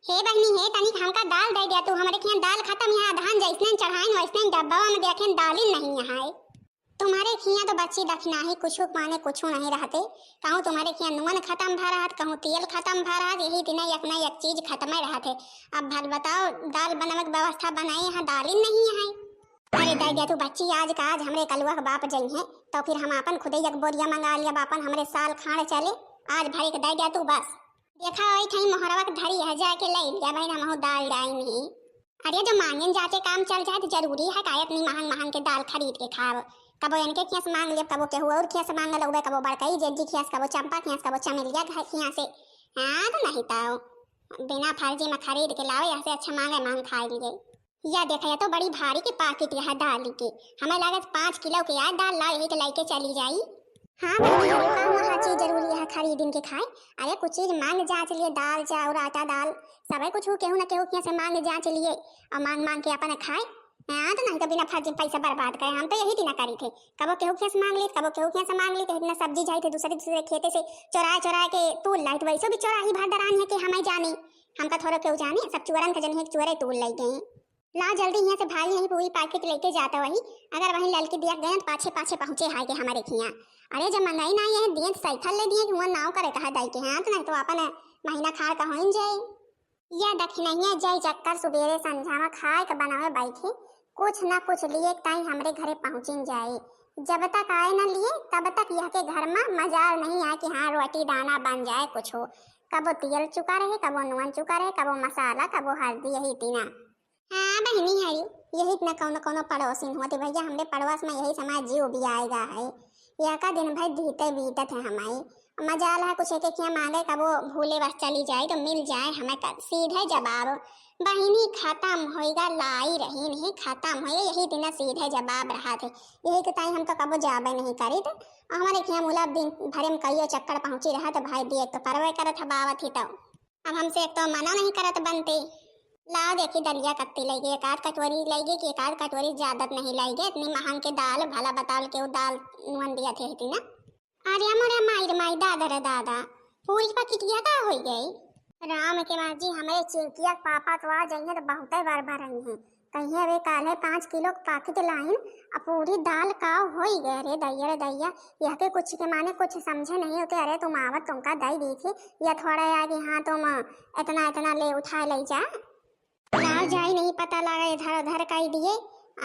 हे बहनी हे तनिक हमका दाल दे दिया तू हमारे के यहाँ दाल खत्म यहाँ धान जैसने चढ़ाइन वैसने डब्बा में देखें दाल ही नहीं यहाँ है। तुम्हारे खिया तो बच्ची दखना ही कुछ माने कुछ नहीं रहते। कहूँ तुम्हारे खिया नून खत्म भा रहा कहूँ तेल खत्म भा रहा यही दिन एक न एक चीज खत्म ही रहते। अब भर बताओ दाल बनावे की व्यवस्था बनाई यहाँ दाल ही नहीं है। अरे दे दिया तू बच्ची आज का आज हमरे कलुआ के बाप जई है तो फिर हम अपन खुदे एक बोरिया मंगा लिया बापन हमरे साल खाड़ चले आज भर के दे दिया तू बस। देखा वही थी मोहरवा के धरी है जाके ले लिया भाई ना महू दाल डाई नहीं। अरे जो मांगन जाके काम चल जाए तो जरूरी है का इतनी महंग महंग के दाल खरीद के खाओ। कबो इनके खियास मांग लिया कबो केहू और खियास मांग लोगे कबो बड़कई जेजी खियास कबो चंपा खियास कबो चमेलिया खिया से। हाँ तो नहीं ताओ बिना फर्जी में खरीद के लाओ यहाँ से अच्छा मांगे मांग खाए लिए। या देखा या तो बड़ी भारी के पाकिट यह दाल की हमें लागत 5 किलो की यार दाल ला यही तो लेके चली जाई। हाँ वहाँ चीज जरूरी है खरीद के खाए। अरे कुछ चीज मांग जांच लिए दाल चाउर आटा दाल सब कुछ केहू न केहू से मांग जांच लिए और मांग मांग के अपन खाए। हाँ तो नहीं तो बिना फर्जी पैसा बर्बाद करे हम तो यही दिन करी थे कबो केहू से मांग ली कबो केहू से मांग ली तो इतना सब्जी जाई थे दूसरे खेते से चोरा के तूल लाई तो वैसे भी चोराही भर डरान है कि हमें जाने हमका थोड़ा केहू जाने सब चुअरन का जन है चुअरे तूल लाई गए। ला जल्दी यहाँ से भाई यही पूरी पैकेट लेके जाता वही अगर वहीं ललकी दिया गए पाछे पाछे पहुंचे हाय के हमारे खिया। अरे जब मंगाई ना ये दिए साइकिल ले दिए कि वो नाव करे कहा दाई के हां तो नहीं तो अपन महीना खाड़ का होइन जाए। या दखिनहिया जाई चक्कर सुबेरे संझावा खाए के बनावे बैठे कुछ ना कुछ लिए ताई हमरे घरे पहुंचिन जाए। जब तक आए ना लिए तब तक यह के घर में मजाल नहीं आए कि हाँ रोटी दाना बन जाए कुछ हो। कबो तेल चुका रहे कबो नून चुका रहे कबो मसाला कबो हल्दी यही तीना। हाँ बहनी है यही इतना कौनो पड़ोसिन होते भैया हमरे पड़ोस में यही समाज जीव भी आएगा है। यह का दिन भाई बीते बीतत है हमारी मजाल है कुछ एक क्या मांगे कबो भूले बस चली जाए तो मिल जाए हमें सीधे जवाब बहनी खत्म होएगा लाई रही नहीं खत्म हो यही दिन सीधे जवाब रहा थे। यही के ताई हम तो कबो जाबे नहीं करी थे हमारे क्या मुला दिन भरे में कई चक्कर पहुंची रहा तो भाई दिए तो करवे करत बावत ही तो अब हमसे एक तो मना नहीं करत बनते। लाओ देखी दलिया कत्ती लगी एक आध कटोरी लगी कि एक आध कटोरी ज्यादा नहीं लगी इतनी महंग के दाल भला बताओ के दाल नुन दिया थे इतनी ना। अरे हमारे माई दादा रे दादा पूरी पकिटिया का हो गई राम के माजी हमारे चिरकिया पापा तो आ जाएंगे तो बहुत बार बार आई हैं कहीं अरे काल है 5 किलो पाकिट लाइन अब पूरी दाल का हो गए रे दैया यह के कुछ के माने कुछ समझे नहीं होते। अरे तुम आवत तुमका दई दी थी या थोड़ा आगे हाँ तुम इतना ले उठा ले जा लाओ जाए नहीं पता लगा इधर उधर कही दिए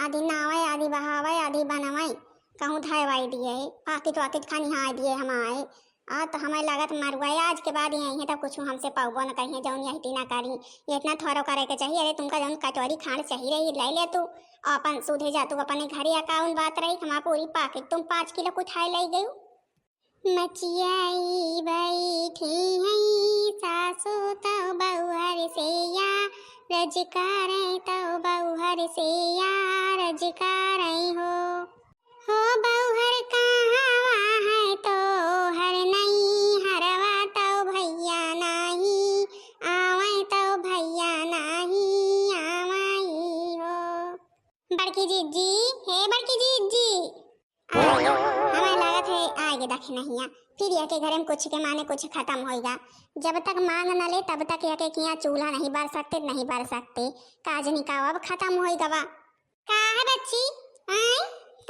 आधी नावे आधी बहावे आधी बनवाई कहूँ धरवाई दिए पाकिट वाकिट खानी हाँ दिए हम आए आ तो हमें लागत मरवाई आज के बाद यही है तो कुछ हमसे पाऊबो न कहीं जौन यही तीना करी ये इतना थोड़ा करे के चाहिए। अरे तुमका जौन कटोरी खाड़ चाहिए रही ले ले तू अपन सूधे जा तू अपने घरे अकाउंट बात रही हमारा पूरी पाकिट तुम 5 किलो उठाए ले गई। मचियाई बैठी है सासू तो बहुहर से या रजकार तो बहुहर से या रजकार हो बहुहर कहाँ है तो हर नहीं हरवा तो भैया नहीं आवे तो भैया नहीं आवाई हो। बड़की जीजी हे बड़की जीजी हमें लागत है आगे दख नहीं फिर यह के घर में कुछ के माने कुछ खत्म होएगा। जब तक मांग न ले तब तक यह के किया चूल्हा नहीं बर सकते काज नहीं का अब खत्म होएगा वा का है बच्ची आई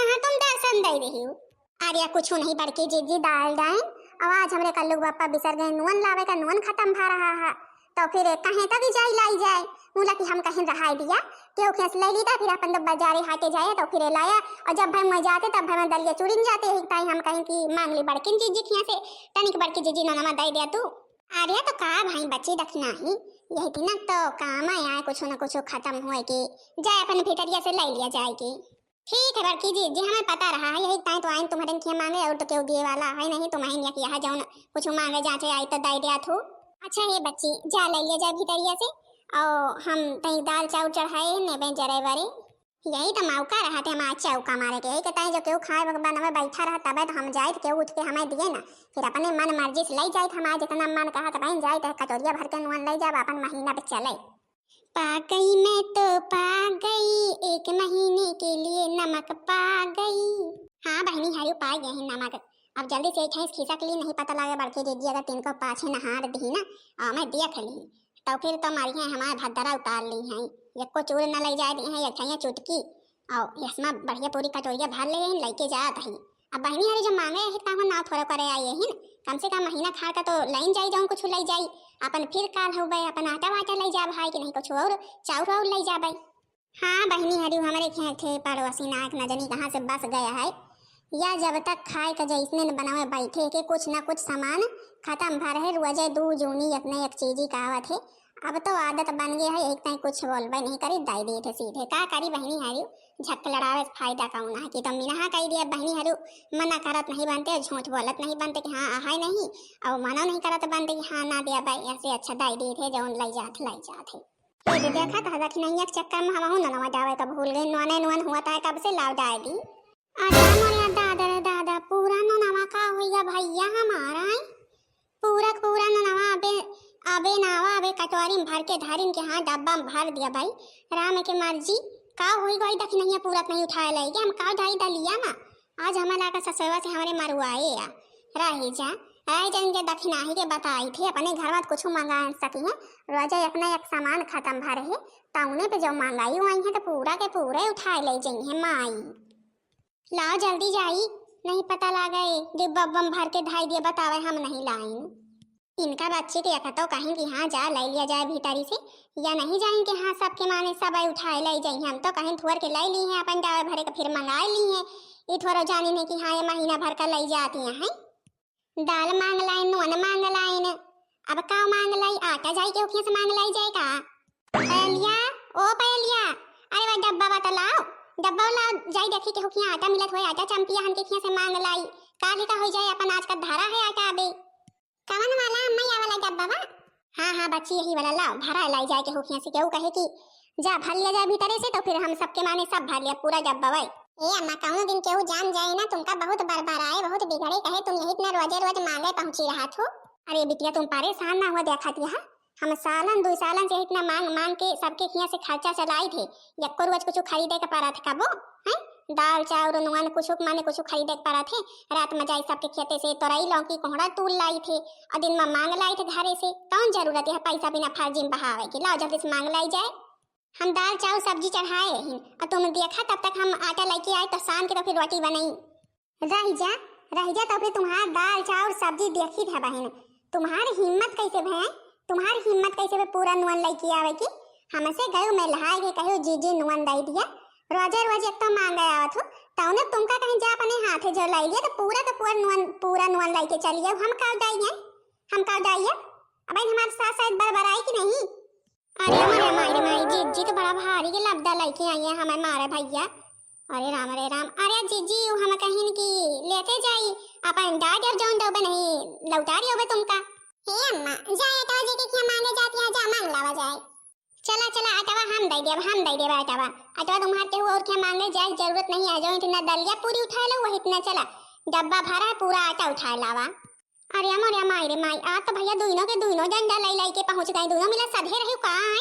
कहां तुम दर्शन दे रही हो। अरे कुछ नहीं बड़की जीजी दाल डाइन आवाज हमरे कल्लू बापा बिसर गए नून लावे का नून खत्म भा रहा है तो फिर कहीं तक जाई लाई जाए मुला कि हम कहीं रहा दिया क्यों खेस ले लीता फिर अपन तो बाजारे हाटे जाए तो फिर लाया और जब भाई मैं जाते तब भाई दलिया चूरिन जाते एक ताई हम कहीं की मांग ली बड़किन जीजी खिया से तनिक बड़की जीजी ननमा दे दिया तू। अरे तो का भाई बच्ची दखना ही यही थी ना तो काम आया कुछ न कुछ खत्म हुए कि जाए अपन भितरिया से ले लिया जाएगी। ठीक है बड़की जीजी हमें पता रहा है यही ताई तो आइन तुम्हारे खिया मांगे और तो क्यों दिए वाला है नहीं तुम्हें या कि यहाँ जाओ कुछ मांगे जाते आई तो दे दिया थू। अच्छा ये बच्ची जा ले लिया जाए भितरिया से और हम कहीं दाल चाउर चढ़ाए नेबे जरे बरे यही तो मौका रहा थे हमारे चौका मारे के यही कहता है जो क्यों खाए भगवान में बैठा रहा तब तो हम जाए क्यों उठ के हमें दिए ना फिर अपने मन मर्जी से ले जाए हमारे जितना मन कहा तो बहन जाए तो कटोरिया भर के नून ले जाए अपन महीना पे चले। पा गई मैं तो पा गई 1 महीने के लिए नमक पा गई। हाँ बहनी हारू पा गए हैं नमक अब जल्दी से खीसा के लिए नहीं पता लगे बड़के दीदी अगर 3 को पाछे नहार दी ना मैं दिया खली तो फिर तो मारी है हमारे भद्दरा उतार ली हैं। एक को चूर न ले जाए दी है, एक चुटकी और इसमें बढ़िया पूरी कटोरिया भर ले हैं लेके जात है। अब बहनी हरी जब मांगे है कहूँ ना थोड़ा करे आई है, कम से कम महीना खा का तो लाइन जाई जाऊँ कुछ ले जाई अपन फिर काल हो गए अपन आटा वाटा ले जा भाई कि नहीं कुछ और चाउर और ले जा भाई। हाँ बहनी हरी हमारे खेत थे पड़ोसी नाक न जानी कहाँ से बस गया है, या जब तक खाए का जैसने न बनावे बैठे के कुछ ना कुछ सामान खत्म भर है रोजे दू जूनी अपने एक चीज ही कहावत है। अब तो आदत बन गया है, एक टाइम कुछ बोलबे नहीं करी दाई दिए थे सीधे का करी बहनी हरी झक लड़ावे फायदा कहूँ ना कि तुम बिना कही दिया बहनी हरू मना करत नहीं बनते झूठ बोलत नहीं बनते कि हाँ आहाय नहीं और मना नहीं करत बनते कि हाँ ना दिया भाई ऐसे अच्छा दाई दिए थे जो लाई जात है। ये देखा था कि नहीं एक चक्कर में हम नवा जावे तो भूल गए नवाने नवन हुआ था कब से लाव जाए दी। अरे मोरे दादा रे दादा पूरा नवा का होइया भैया हमारा है पूरा नवा अबे नावा अबे कटोरी में भर के धारिन के हाँ डब्बा में भर दिया भाई राम के मर्जी का होई गई दख नहीं पूरा नहीं उठाए ले हम का ढाई डालिया ना आज हमारा का ससुरवा से हमारे मरुआए या रही जा आए जन के दक्षिणाही के बताई थे अपने घर में कुछ मंगा सकी है रोजा अपना एक सामान खत्म भरे है ताउने पे जो मंगाई आई है तो पूरा के पूरे उठाए ले जाई है माई लाओ जल्दी जाई नहीं पता लगा डिब्बा बम भर के ढाई दिए बतावे हम नहीं लाए इनका बच्चे के तो कहीं कि हाँ जा ले लिया जाए भीतरी से या नहीं जाएंगे हाँ सबके माने सब उठाए ले जाए हम तो कहीं थोड़ के ले ली हैं अपन डावे भरे के फिर मंगा ली हैं ये थोड़ा जाने ने कि हाँ ये महीना भर का ले जाती हैं दाल मांग लाई नून मांग लाई अब का मांग लाई आटा जाई के उखिया से मांग लाई जाए का पहलिया ओ पहलिया अरे वह डब्बा बता लाओ डब्बा लाओ जाई देखी के उखिया आटा मिलत होए आटा चंपिया हम के खिया से मांग लाई काली का हो जाए अपन आज का धारा है आटा अबे कवन वाला मैया वाला डब्बा बा हाँ बच्ची यही वाला लाओ भरा लाई जाए के उखिया से केहू कहे कि जा भर लिया जाए भीतरे से तो फिर हम सबके माने सब भर लिया पूरा डब्बा भाई ए अम्मा कहूं दिन केहू जान जाए ना तुमका बहुत बरबर आए बहुत बिगड़े कहे तुम यही इतना रोज मांगे पहुंची रहा हो। अरे बिटिया तुम परेशान ना हो देखा थी हम सालन 2 सालन से इतना मांग के सबके खिया से खर्चा चलाई थे यक्को रोज कुछ खरीदे का पड़ा था कबो हैं दाल चाउर नुआन कुछ माने कुछ खरीदे का पड़ा थे रात में जाई सबके खेते से तोरई लौकी कोहड़ा तूल लाई थे और दिन में मांग लाई थे घरे से कौन जरूरत है पैसा बिना फर्जी में बहावे की लाओ जल्दी से मांग लाई जाए हम दाल चावल सब्जी चढ़ाए हैं और तुम देखा तब तक हम आटा लेके आए तो शाम के तो फिर रोटी बनाई रह जा तो फिर तुम्हारा दाल चावल सब्जी देखी था बहन तुम्हारी हिम्मत कैसे पूरा नुअन लेके आवे की हमसे गयो मैं लहाए के कहो जी नुअन दे दिया रोज एक तो मांग गया हो तौने तुमका कहीं जा अपने हाथे जो लाई लिया तो पूरा नुअन लेके चलिए हम का जाइए अब हमारे साथ शायद बरबराई की नहीं। अरे हमारे माई जी तो बड़ा भारी के लबदा लेके आई है हमें मारे भैया। अरे राम अरे जीजी हम कहीं की लेते जाई अपन डाडर जौन दो नहीं लौटारी होबे तुमका हे अम्मा जाए तो जी के मांगे जाती है जा मांग लावा जाए चला आटावा हम दे देब आटावा तुम्हारे के और क्या मांगे जाए जरूरत नहीं है जो इतना दलिया पूरी उठा लो वही इतना चला डब्बा भरा पूरा आटा उठा लावा। अरे माई आ तो भैया दुइनो डंडा लाई के पहुंच गए दोनों मिला सधे रही कहां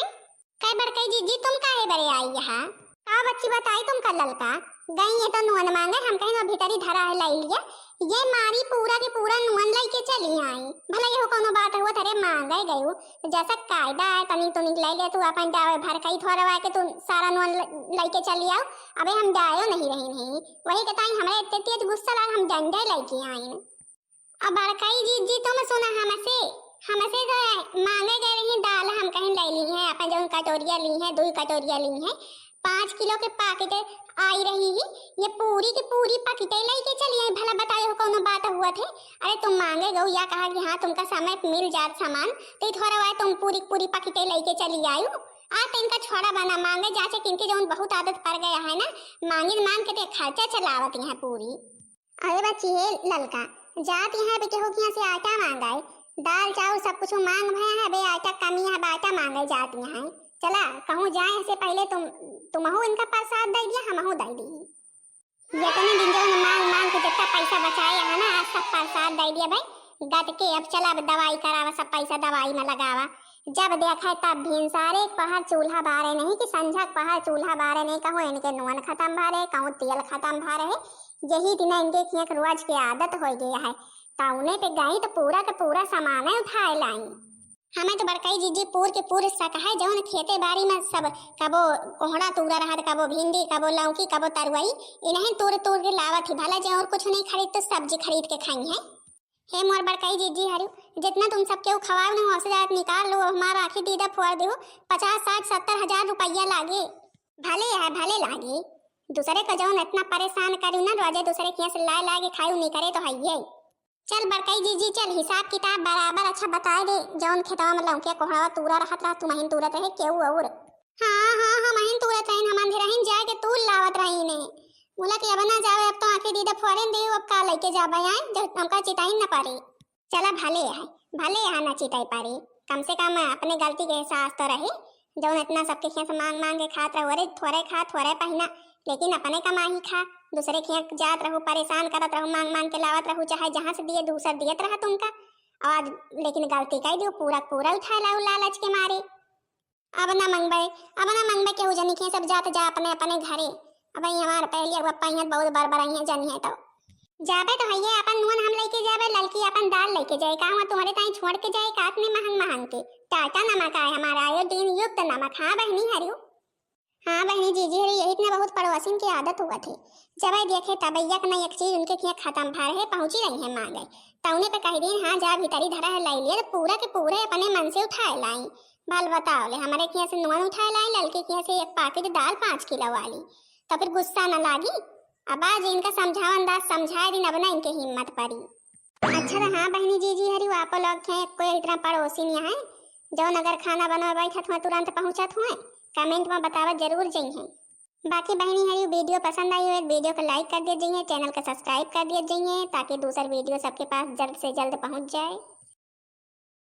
कई बार कई जी तुम काहे बरे आई यहाँ का बच्ची बताई तुम का ललका गई है तो नुअन मांगे हम कहीं भीतरी धरा है लाई लिया ये मारी पूरा के पूरा नुअन लाई के चली आई भला ये कोनो बात हुआ थरे मांगे गयो जैसा कायदा है तनी ले ले तू अपन डावे भर कई थोड़ा के तू सारा नुअन लाई के चली आओ अबे हम जायो नहीं वही कहताई हमें इतने तेज गुस्सा ला हम डंडे लेके आई अब बड़काई जी तुम सुना हमसे तो मांगे गए रही दाल हम कहीं ले ली है अपन जो कटोरिया ली है 2 कटोरिया ली है 5 किलो के पैकेट आई रही है ये पूरी की पूरी पैकेट लेके चली आई भला बताओ कौन बात हुआ थे। अरे तुम मांगे गो या कहा कि हाँ तुमका समय मिल जात सामान तो थोड़ा हुआ तुम पूरी पैकेट लेके चली आई आ तो इनका छोड़ा बना मांगे जाचे किनके जो बहुत आदत पड़ गया है ना मांग के खर्चा चलावत है पूरी। अरे बच्ची है ललका जात यहाँ बेटे हो यहाँ से आटा मांगाए दाल चावल सब कुछ मांग भया है बे आटा कमी है आटा मांगे जाती हैं चला कहूँ जाए से पहले तुमहू इनका प्रसाद दे दिया हमहू दे दी ये तो दिन जो मांग के जितना पैसा बचाए है ना आज सब प्रसाद दे दिया भाई गट के अब चला दवाई करावा सब पैसा दवाई में लगावा जब देखा तब भिनसारे पहाड़ चूल्हा बारे नहीं कि संझा पहाड़ चूल्हा बारे नहीं कहूँ इनके नुअन खत्म भरे कहूँ तेल खत्म भरे है यही दिन इनके खियक रोज की आदत हो गया है ताउने पे गई तो पूरा का पूरा सामान उठाए लाई। हमें तो बड़काई जीजी पूर के पूर शाकाहारी जौन खेते बाड़ी में सब कबो कोहड़ा तूरा रहत, कबो भिंडी, कबो लौकी, कबो तरुई, इन्हें तूर तूर के लावत ही भला जे और कुछ नहीं खरीद तो सब्जी खरीद के खाई है। हे मोर बड़काई जीजी हरु, जितना तुम सब केहू खवाओ ना वैसे जात निकाल लो, हमारा आखी दीदा फोड़ दो, 50-60-70 हजार रुपया लागे। भले है भले लागे, दूसरे का जौन इतना परेशान करू ना रोजे दूसरे के यहाँ से ला के खाऊ नहीं करे तो है ये। चल बड़काई जीजी चल, हिसाब किताब बराबर अच्छा बता दे, जौन खेतवा में लौकिया कोहड़ा तूरा रहत रहा, तुम महिन तूरत रहे केहू और। हाँ हाँ हम महिन तूरत रहे, हम अंधेरा हिन जाए के तूल लावत रही ने। बोला कि अब ना जावे, अब तो आंखें दीदा फोड़े दे, अब का लेके जाबे आए जब हमका चिताई न पारे। चला भले है ना चिताई पारे, कम से कम अपने गलती के एहसास तो रहे, जौन इतना सबके खेत से मांग मांग के खात रहो, अरे थोड़े खा थोड़े पहिना, लेकिन अपने कमाई खा, दूसरे खेत जात रहो परेशान करत रहो, मांग मांग के लावत रहो, चाहे जहाँ से दिए दूसर दियत रहा तुमका। आज लेकिन गलती कर दियो, पूरा उठा लाओ लालच के मारे। अब ना मंगबे केहू जनी के सब जात जा अपने अपने घरे। अब हमार पहले अगप्पा यहाँ बहुत बरबराई है जनी है तो जाबे तो है अपन नून हम लेके जाबे, ललकी अपन दाल लेके जाए, का तुम्हारे ताई छोड़ के जाए कात में महंग के टाटा नमक आए हमारा आयोडीन युक्त नमक। हाँ बहनी हरियो, हाँ बहनी जीजी हरी, यही इतना बहुत पड़ोसिन की आदत हुआ थी, जब देखे तबैया का नहीं एक चीज उनके खिया खत्म भर है पहुंची रही है मांगे तौने पे कह दिन हाँ जा भीतरी धरा है लाई लिया, तो पूरा के पूरे अपने मन से उठाए लाई। भल बताओ ले हमारे खिया से नून उठाए लाई, ललके खिया से एक पैकेट दाल 5 किलो वाली, तो फिर गुस्सा न लागी। अब आज इनका समझावन दास समझाए दिन, अब ना इनके हिम्मत पड़ी। अच्छा तो हाँ बहनी जीजी हरी, आप लोग हैं कोई इतना पड़ोसी नहीं है जौन अगर खाना बनवा बैठत हुआ तुरंत पहुंचत हुए, कमेंट में बतावत जरूर जाइए। बाकी बहनी हरी वीडियो पसंद आई हो वीडियो को लाइक कर दीजिए, चैनल को सब्सक्राइब कर दीजिए, ताकि दूसरा वीडियो सबके पास जल्द से जल्द पहुंच जाए।